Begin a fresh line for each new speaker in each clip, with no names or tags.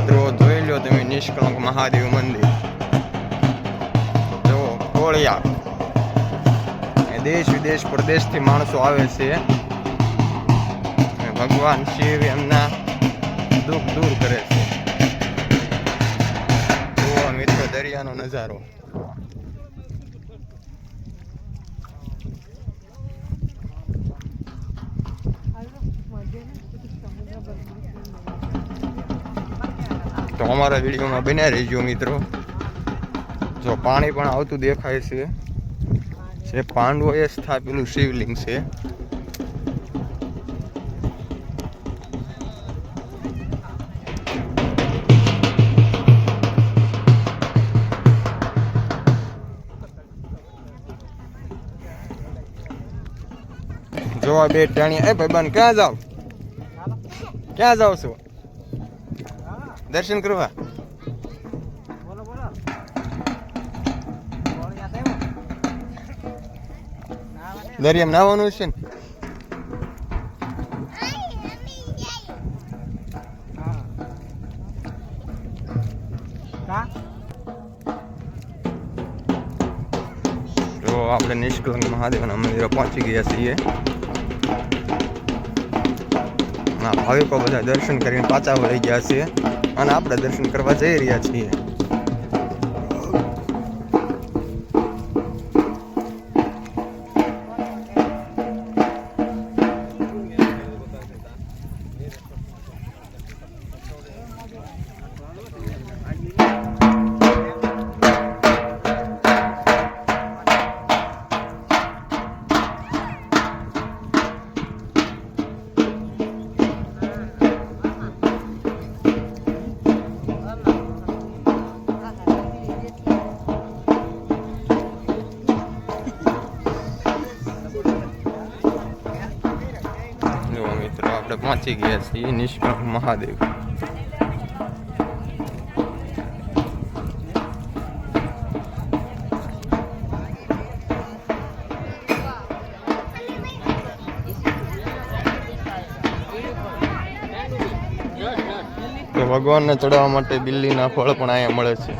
મિત્રો જોઈ લો તમે નિષ્કલંક મહાદેવ મંદિર જો કોળિયા દેશ વિદેશ પ્રદેશથી માણસો આવે છે. ભગવાન શિવ એમના દુઃખ દૂર કરે છે. જુઓ મિત્રો દરિયાનો નજારો. તો અમારા વિડીયોમાં બન્યા રહીજો મિત્રો. જો પાણી પણ આવતું દેખાય છે. જે પાંડવોએ સ્થાપેલું શિવલિંગ છે. જોવા બે ટાણીયા. એ ભાઈબંધ ક્યાં જાવ છો? દર્શન કરવા? દરિયામાં નાવાનું છે ને? તો આપણે નિષ્કલંક મહાદેવના મંદિરે પહોંચી ગયા છીએ. ભાવિકો બધા દર્શન કરીને પાછા વળી ગયા છે અને આપણે દર્શન કરવા જઈ રહ્યા છીએ. આપણે પહોંચી ગયા છીએ નિષ્કલંક મહાદેવ. તો ભગવાનને ચડાવવા માટે બિલ્લીના ફળ પણ અહીંયા મળે છે.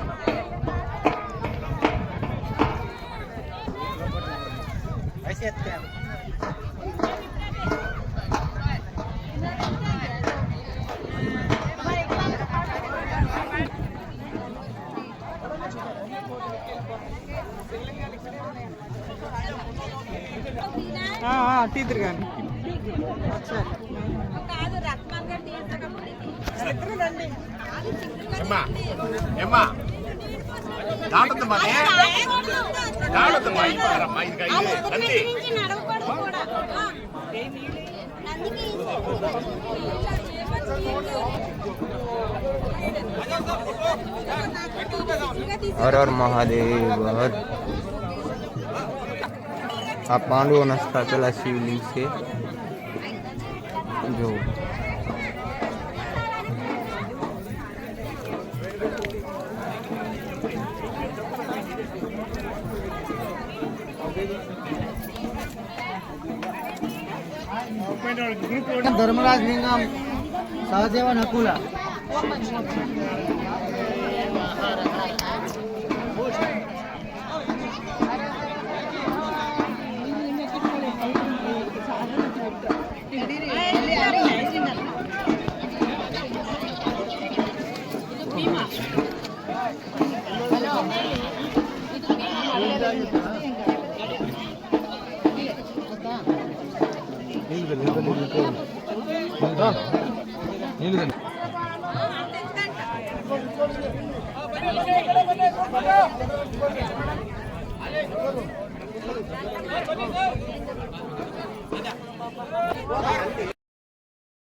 હર હર મહાદેવ. આ પાંડવોના સ્થાપેલા શિવલિંગ છે. જો
ધર્મરાજ લિંગમ સહદેવ નકુલા.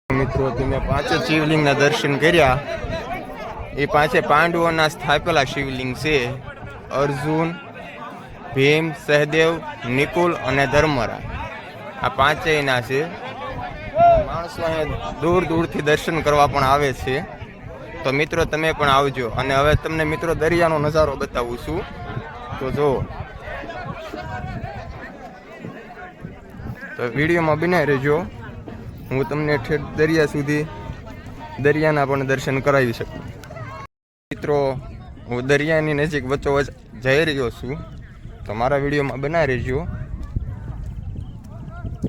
મિત્રો તમે પાંચે શિવલિંગના દર્શન કર્યા. એ પાંચે પાંડવોના સ્થાપેલા શિવલિંગ છે. અર્જુન, ભીમ, સહદેવ, નિકુલ અને ધર્મરાજ આ પાંચેયના છે. માણસો અહીંયા દૂર દૂરથી દર્શન કરવા પણ આવે છે. તો મિત્રો તમે પણ આવજો. અને હવે તમને મિત્રો દરિયાનો નજારો બતાવું છું. તો જો તો વિડીયોમાં બન્યા રહેજો. હું તમને ઠેઠ દરિયા સુધી દરિયાના પણ દર્શન કરાવી શકું. મિત્રો હું દરિયાની નજીક વચ્ચોવચ જઈ રહ્યો છું, તો મારા વિડીયોમાં બનાવી રહેજો.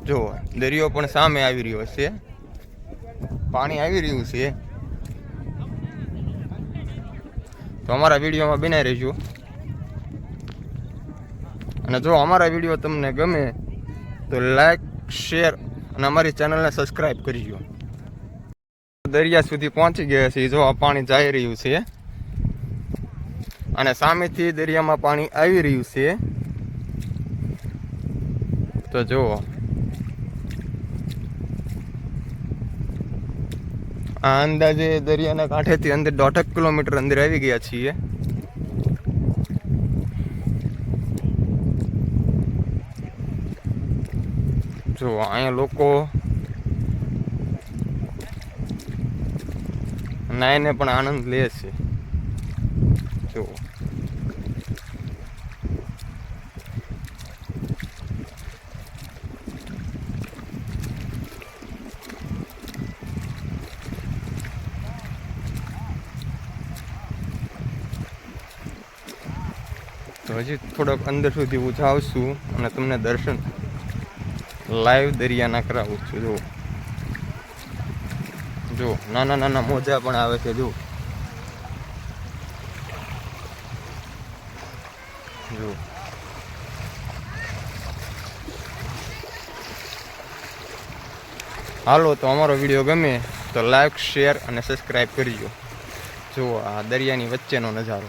જો દરિયો પણ સામે આવી રહ્યો છે, પાણી આવી રહ્યું છે, તો અમારા વિડીયોમાં બનાવી રહેજો. અને જો અમારા વિડીયો તમને ગમે તો લાઈક, શેર અને અમારી ચેનલને સબસ્ક્રાઈબ કરજો. દરિયા સુધી પહોંચી ગયા છે. જો આ પાણી જઈ રહ્યું છે અને સામેથી દરિયામાં પાણી આવી રહ્યું છે. તો જુઓ આ અંદાજે દરિયાના કાંઠેથી અંદર 1.5 કિલોમીટર અંદર આવી ગયા છીએ. જો અહીંયા લોકો નાઈને પણ આનંદ લે છે. જો તો હજી થોડોક અંદર સુધી હું જાઉં છું અને તમને દર્શન લાઈવ દરિયાના કરાવું છું. જો નાના નાના મોજા પણ આવે છે. જો હાલો, તો અમારો વિડીયો ગમે તો લાઈક, શેર અને સબસ્ક્રાઈબ કરજો. જો આ દરિયાની વચ્ચેનો નજારો.